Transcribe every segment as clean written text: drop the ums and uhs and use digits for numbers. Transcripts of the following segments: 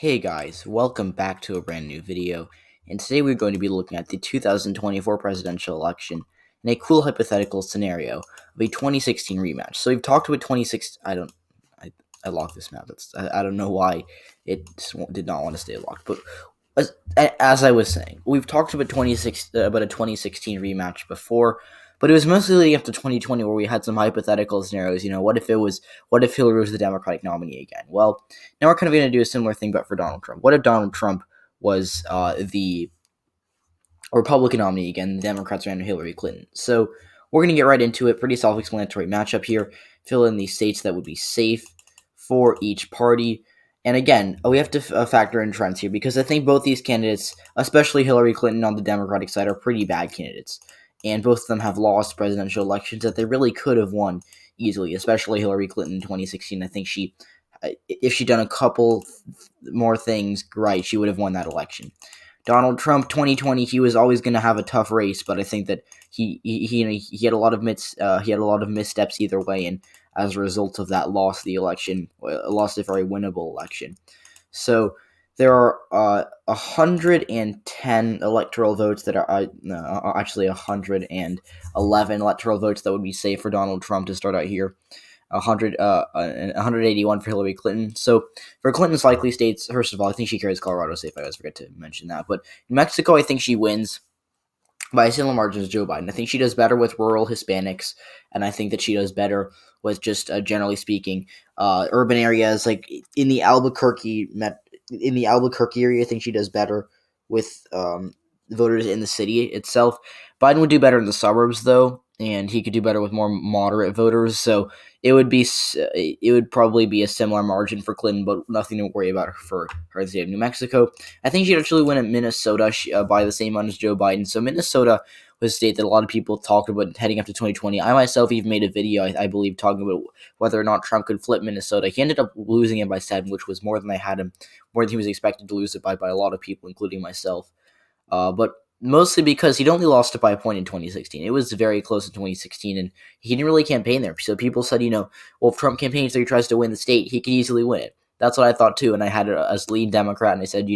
Hey guys, welcome back to a brand new video, and today we're going to be looking at the 2024 presidential election in a cool hypothetical scenario of a 2016 rematch. So we've talked about 2016. I locked this map. I don't know why it did not want to stay locked, but as I was saying, we've talked about about a 2016 rematch before, but it was mostly leading up to 2020 where we had some hypothetical scenarios. What if Hillary was the Democratic nominee again? Well, now we're kind of going to do a similar thing, but for Donald Trump. What if Donald Trump was the Republican nominee again? The Democrats ran Hillary Clinton. So we're going to get right into it. Pretty self-explanatory matchup here. Fill in the states that would be safe for each party. And again, we have to factor in trends here because I think both these candidates, especially Hillary Clinton on the Democratic side, are pretty bad candidates. And both of them have lost presidential elections that they really could have won easily, especially Hillary Clinton in 2016. I think if she'd done a couple more things right, she would have won that election. Donald Trump, 2020, he was always going to have a tough race, but I think that he had a lot of missteps either way, and as a result of that, lost a very winnable election. So there are 110 electoral votes that are actually 111 electoral votes that would be safe for Donald Trump to start out here. 181 for Hillary Clinton. So for Clinton's likely states, first of all, I think she carries Colorado safe. I always forget to mention that. But New Mexico, I think she wins by a similar margin as Joe Biden. I think she does better with rural Hispanics, and I think that she does better with just generally speaking, urban areas like in the Albuquerque area. I think she does better with voters in the city itself. Biden would do better in the suburbs though, and he could do better with more moderate voters. So it would probably be a similar margin for Clinton, but nothing to worry about for her in the state of New Mexico. I think she'd actually win at Minnesota by the same amount as Joe Biden. So Minnesota was a state that a lot of people talked about heading up to 2020. I myself even made a video, I believe, talking about whether or not Trump could flip Minnesota. He ended up losing it by 7, which was more than he was expected to lose it by a lot of people, including myself. But mostly because he'd only lost it by a point in 2016. It was very close in 2016, and he didn't really campaign there. So people said, well, if Trump campaigns or he tries to win the state, he could easily win it. That's what I thought too, and I had it as lead Democrat, and I said,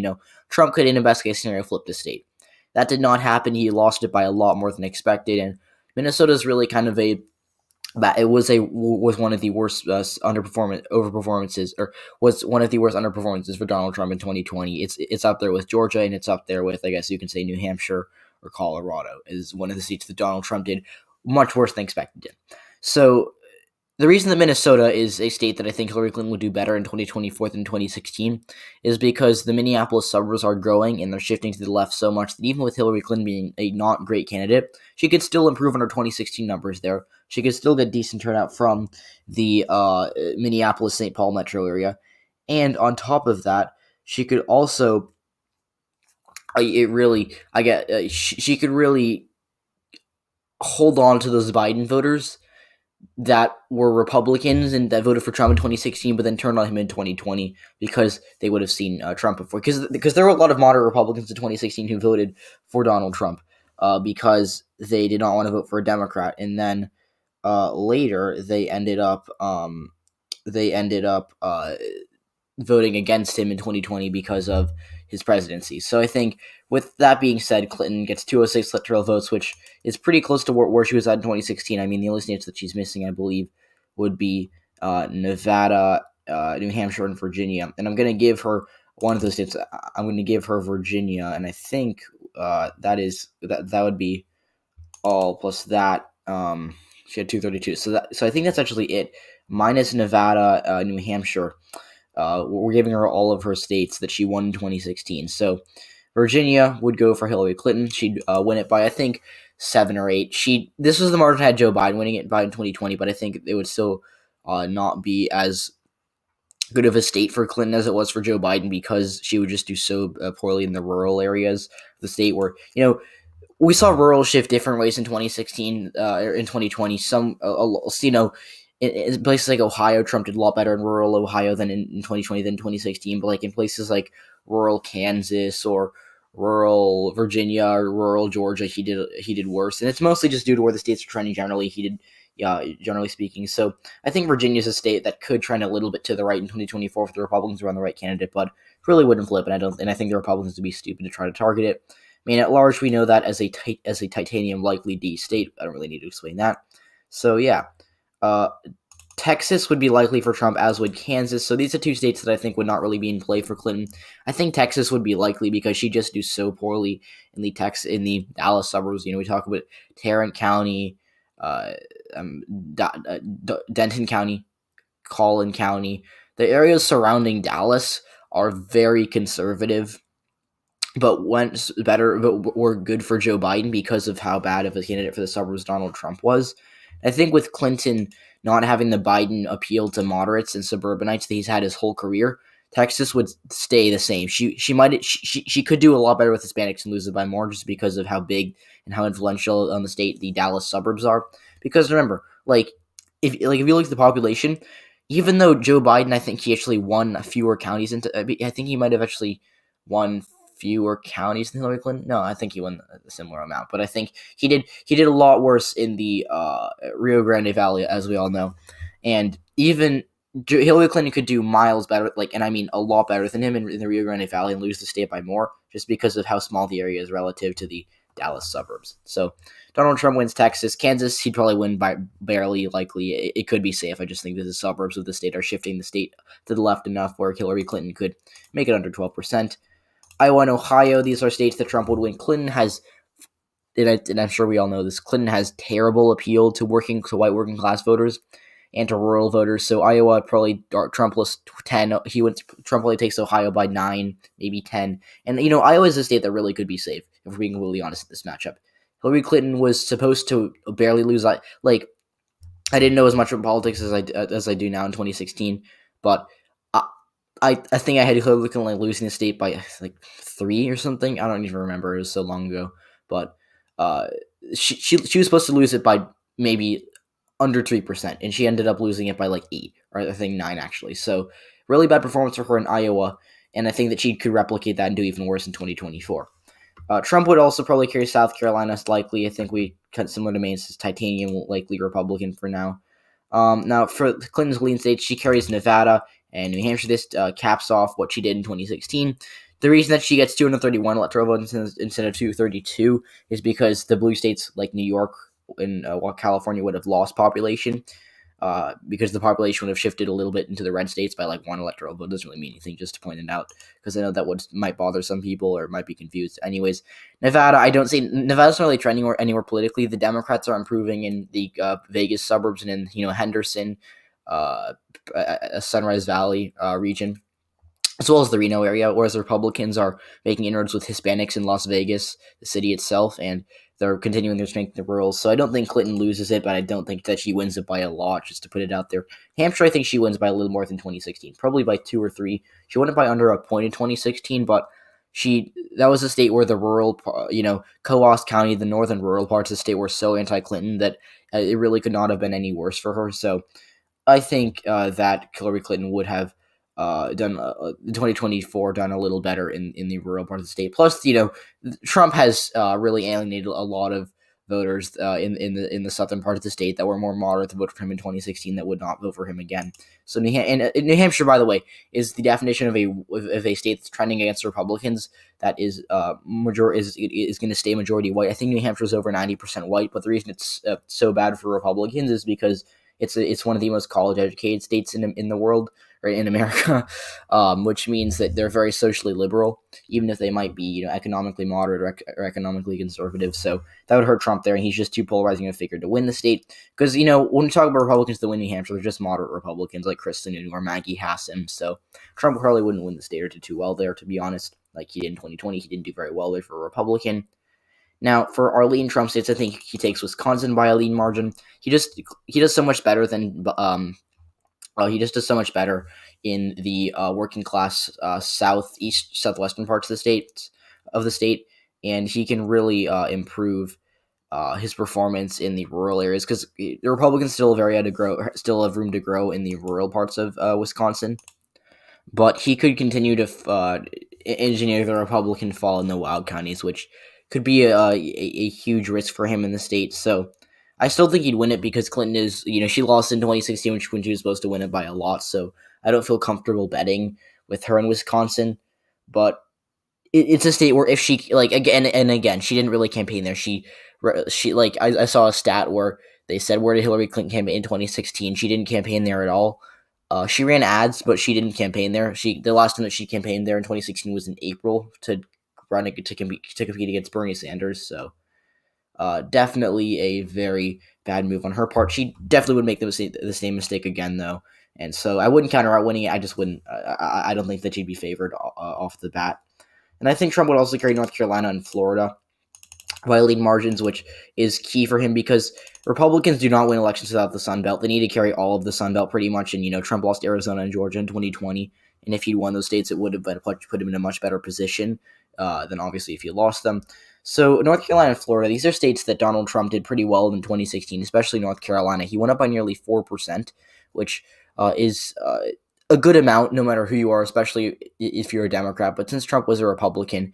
Trump could, in a best case scenario, flip the state. That did not happen. He lost it by a lot more than expected, and Minnesota's really kind of was one of the worst overperformances, or was one of the worst underperformances for Donald Trump in 2020. It's up there with Georgia, and it's up there with, I guess you can say, New Hampshire or Colorado is one of the states that Donald Trump did much worse than expected. So the reason that Minnesota is a state that I think Hillary Clinton would do better in 2024 than 2016 is because the Minneapolis suburbs are growing and they're shifting to the left so much that even with Hillary Clinton being a not great candidate, she could still improve on her 2016 numbers there. She could still get decent turnout from the Minneapolis-St. Paul metro area. And on top of that, she could also she could really hold on to those Biden voters that were Republicans and that voted for Trump in 2016, but then turned on him in 2020 because they would have seen Trump before. Because there were a lot of moderate Republicans in 2016 who voted for Donald Trump because they did not want to vote for a Democrat, and then later they ended up voting against him in 2020 because of his presidency. So I think with that being said, Clinton gets 206 electoral votes, which is pretty close to where she was at in 2016. I mean, the only states that she's missing, I believe, would be Nevada, New Hampshire, and Virginia. And I'm going to give her one of those states. I'm going to give her Virginia, and I think that would be all plus that. She had 232. So I think that's actually it. Minus Nevada, New Hampshire. We're giving her all of her states that she won in 2016. So Virginia would go for Hillary Clinton. She'd win it by, I think, 7 or 8. This was the margin had Joe Biden winning it by in 2020, but I think it would still not be as good of a state for Clinton as it was for Joe Biden because she would just do so poorly in the rural areas of the state where, we saw rural shift different ways in 2016 or in 2020. In places like Ohio, Trump did a lot better in rural Ohio than in 2020 than 2016. But like in places like rural Kansas or rural Virginia or rural Georgia, he did worse. And it's mostly just due to where the states are trending generally. He yeah, generally speaking. So I think Virginia's a state that could trend a little bit to the right in 2024 if the Republicans are on the right candidate, but really wouldn't flip. And I think the Republicans would be stupid to try to target it. I mean, at large, we know that as a titanium likely D state. I don't really need to explain that. So yeah, uh, Texas would be likely for Trump, as would Kansas. So these are two states that I think would not really be in play for Clinton. I think Texas would be likely because she just do so poorly in the Dallas suburbs. We talk about Tarrant County, uh, um, Denton County, Collin County. The areas surrounding Dallas are very conservative, but were good for Joe Biden because of how bad of a candidate for the suburbs Donald Trump was. I think with Clinton not having the Biden appeal to moderates and suburbanites that he's had his whole career, Texas would stay the same. She could do a lot better with Hispanics and lose it by more just because of how big and how influential on the state the Dallas suburbs are. Because remember, if you look at the population, even though Joe Biden, I think he actually won fewer counties I think he might have actually won fewer counties than Hillary Clinton. No, I think he won a similar amount, but I think he did a lot worse in the Rio Grande Valley, as we all know, and even Hillary Clinton could do miles better, and I mean a lot better than him in the Rio Grande Valley and lose the state by more, just because of how small the area is relative to the Dallas suburbs. So Donald Trump wins Texas. Kansas, he'd probably win by barely. Likely, it could be safe. I just think that the suburbs of the state are shifting the state to the left enough where Hillary Clinton could make it under 12%. Iowa and Ohio, these are states that Trump would win. Clinton has, and I'm sure we all know this, Clinton has terrible appeal to white working class voters and to rural voters. So Iowa probably Trumpless 10. Trump probably takes Ohio by 9, maybe 10. And Iowa is a state that really could be safe if we're being completely honest at this matchup. Hillary Clinton was supposed to barely lose. I didn't know as much about politics as I do now in 2016, but I think I had Hillary Clinton losing the state by 3 or something. I don't even remember. It was so long ago. But uh, she was supposed to lose it by maybe under 3%, and she ended up losing it by 8, or I think 9 actually. So really bad performance for her in Iowa, and I think that she could replicate that and do even worse in 2024. Trump would also probably carry South Carolina, likely. I think we cut similar domains as Titanium, likely Republican for now. Now, for Clinton's lean states, she carries Nevada and New Hampshire. This caps off what she did in 2016. The reason that she gets 231 electoral votes instead of 232 is because the blue states like New York and California would have lost population. Because the population would have shifted a little bit into the red states by 1 electoral vote. Doesn't really mean anything, just to point it out, because I know that might bother some people or might be confused. Anyways, Nevada, Nevada's not really trending anywhere politically. The Democrats are improving in the Vegas suburbs and in Henderson, Sunrise Valley region, as well as the Reno area, whereas the Republicans are making inroads with Hispanics in Las Vegas, the city itself, and they're continuing their strength in the rural. So I don't think Clinton loses it, but I don't think that she wins it by a lot, just to put it out there. Hampshire, I think she wins by a little more than 2016, probably by 2 or 3. She won it by under a point in 2016, but that was a state where the rural, Coos County, the northern rural parts of the state were so anti-Clinton that it really could not have been any worse for her. So I think that Hillary Clinton would have done 2024 done a little better in the rural part of the state. Plus, Trump has really alienated a lot of voters in the southern part of the state that were more moderate to vote for him in 2016 that would not vote for him again. So New Hampshire, by the way, is the definition of a state that's trending against Republicans. That is is going to stay majority white. I think New Hampshire is over 90% white, but the reason it's so bad for Republicans is because it's one of the most college educated states in the world, or in America, which means that they're very socially liberal, even if they might be economically moderate or economically conservative. So that would hurt Trump there, and he's just too polarizing a figure to win the state. Because when we talk about Republicans that win New Hampshire, they're just moderate Republicans like Kristen or Maggie Hassan. So Trump probably wouldn't win the state or do too well there, to be honest. Like he did in 2020, he didn't do very well there for a Republican. Now, for our lean Trump states, I think he takes Wisconsin by a lean margin. He does so much better than he just does so much better in the working class southwestern parts of the state, and he can really improve his performance in the rural areas because the Republicans still have room to grow in the rural parts of Wisconsin. But he could continue to engineer the Republican fall in the wild counties, which could be a huge risk for him in the state. So I still think he'd win it because Clinton is, she lost in 2016 when she was supposed to win it by a lot. So I don't feel comfortable betting with her in Wisconsin. But it's a state where if she like again and again, she didn't really campaign there. She like I saw a stat where they said where did Hillary Clinton campaign in 2016? She didn't campaign there at all. She ran ads, but she didn't campaign there. The last time that she campaigned there in 2016 was in April to compete against Bernie Sanders. So definitely a very bad move on her part. She definitely would make the same mistake again, though. And so I wouldn't count her out winning it. I just wouldn't. I don't think that she'd be favored off the bat. And I think Trump would also carry North Carolina and Florida by lead margins, which is key for him because Republicans do not win elections without the Sun Belt. They need to carry all of the Sun Belt pretty much. And, Trump lost Arizona and Georgia in 2020. And if he'd won those states, it would have put him in a much better position than obviously if he lost them. So North Carolina and Florida, these are states that Donald Trump did pretty well in 2016, especially North Carolina. He went up by nearly 4%, which is a good amount no matter who you are, especially if you're a Democrat. But since Trump was a Republican,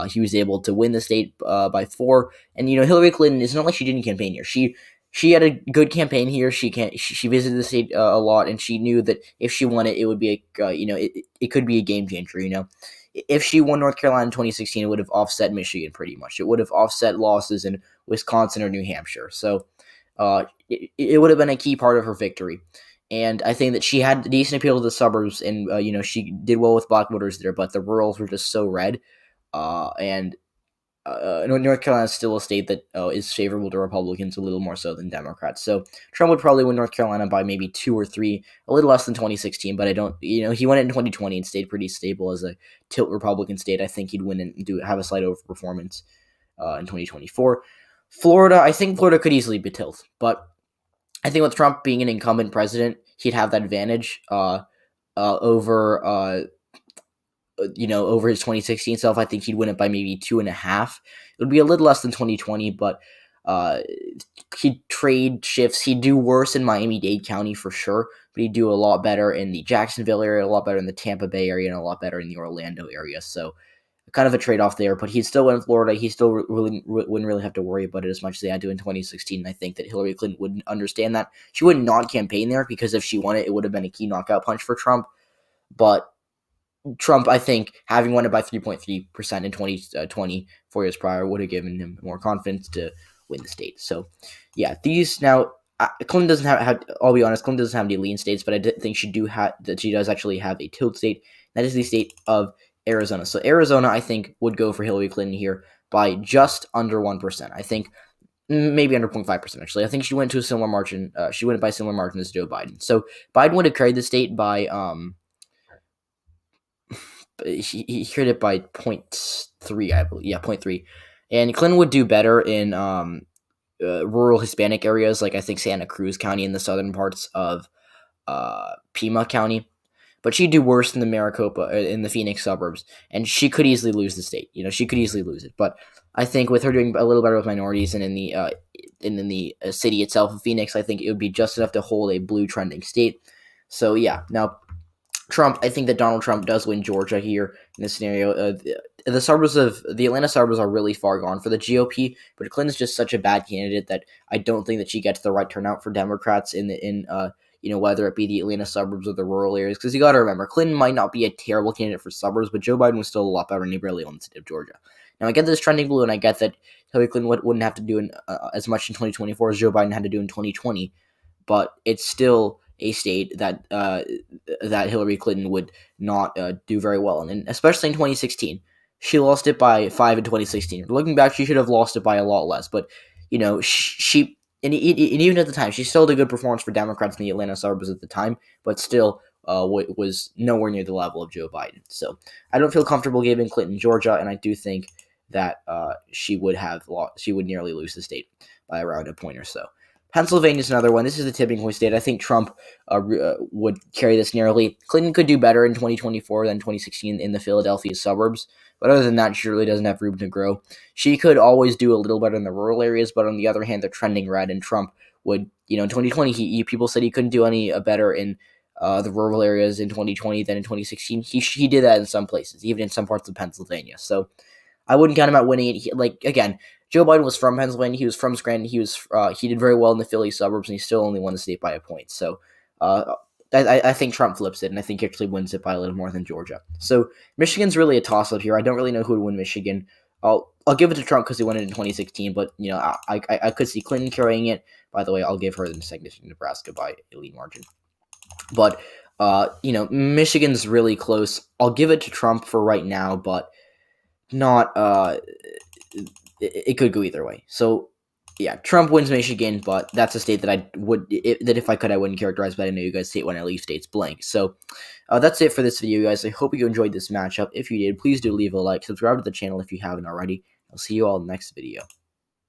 he was able to win the state by 4. And Hillary Clinton, it's not like she didn't campaign here. She had a good campaign here. She visited the state a lot, and she knew that if she won it, it would be it could be a game changer. If she won North Carolina in 2016, it would have offset Michigan pretty much. It would have offset losses in Wisconsin or New Hampshire. So it would have been a key part of her victory. And I think that she had decent appeal to the suburbs, and she did well with black voters there, but the rurals were just so red. And North Carolina is still a state that is favorable to Republicans a little more so than Democrats. So Trump would probably win North Carolina by maybe 2 or 3, a little less than 2016. But I don't, he won it in 2020 and stayed pretty stable as a tilt Republican state. I think he'd win and have a slight overperformance in 2024. Florida, I think Florida could easily be tilt, but I think with Trump being an incumbent president, he'd have that advantage over over his 2016 self. I think he'd win it by maybe 2.5. It would be a little less than 2020, but he'd trade shifts. He'd do worse in Miami-Dade County for sure, but he'd do a lot better in the Jacksonville area, a lot better in the Tampa Bay area, and a lot better in the Orlando area. So kind of a trade-off there, but he'd still win in Florida. He still wouldn't really have to worry about it as much as they had to in 2016. I think that Hillary Clinton wouldn't understand that. She would not campaign there because if she won it, it would have been a key knockout punch for Trump. But Trump, I think, having won it by 3.3% in 2020, 4 years prior, would have given him more confidence to win the state. So, yeah, these now, Clinton doesn't have, I'll be honest, Clinton doesn't have any lean states, but I think she does actually have a tilt state. That is the state of Arizona. So Arizona, I think, would go for Hillary Clinton here by just under 1%. I think maybe under 0.5%, actually. I think she went to a similar margin. She went by a similar margin as Joe Biden. So Biden would have carried the state by he carried it by 0.3, I believe. Yeah, 0.3. And Clinton would do better in rural Hispanic areas, like I think Santa Cruz County in the southern parts of Pima County. But she'd do worse in the Maricopa, in the Phoenix suburbs, and she could easily lose the state. She could easily lose it. But I think with her doing a little better with minorities and in the city itself of Phoenix, I think it would be just enough to hold a blue trending state. So yeah, now Trump, I think that Donald Trump does win Georgia here in this scenario. The suburbs of the Atlanta suburbs are really far gone for the GOP, but Clinton's just such a bad candidate that I don't think that she gets the right turnout for Democrats in whether it be the Atlanta suburbs or the rural areas. Because you got to remember, Clinton might not be a terrible candidate for suburbs, but Joe Biden was still a lot better, and he barely owned the state of Georgia. Now, I get this trending blue, and I get that Hillary Clinton wouldn't have to do as much in 2024 as Joe Biden had to do in 2020, but it's still a state that Hillary Clinton would not do very well in, and especially in 2016. She lost it by 5 in 2016. Looking back, she should have lost it by a lot less, but she. And even at the time, she still did a good performance for Democrats in the Atlanta suburbs at the time, but still was nowhere near the level of Joe Biden. So I don't feel comfortable giving Clinton Georgia, and I do think that she would nearly lose the state by around a point or so. Pennsylvania is another one. This is the tipping point state. I think Trump would carry this narrowly. Clinton could do better in 2024 than 2016 in the Philadelphia suburbs, but other than that, she really doesn't have room to grow. She could always do a little better in the rural areas, but on the other hand, they're trending red, and Trump would, in 2020, people said he couldn't do any better in the rural areas in 2020 than in 2016. He did that in some places, even in some parts of Pennsylvania. So I wouldn't count him out winning it. Again, Joe Biden was from Pennsylvania. He was from Scranton. He did very well in the Philly suburbs, and he still only won the state by a point. So uh, I think Trump flips it, and I think he actually wins it by a little more than Georgia. So Michigan's really a toss up here. I don't really know who would win Michigan. I'll give it to Trump because he won it in 2016, but I could see Clinton carrying it. By the way, I'll give her the second to Nebraska by a lead margin. But Michigan's really close. I'll give it to Trump for right now, but not. It could go either way. So yeah, Trump wins Michigan, but that's a state that if I could, I wouldn't characterize. But I know you guys say it when I leave states blank. So that's it for this video, guys. I hope you enjoyed this matchup. If you did, please do leave a like, subscribe to the channel if you haven't already. I'll see you all in the next video.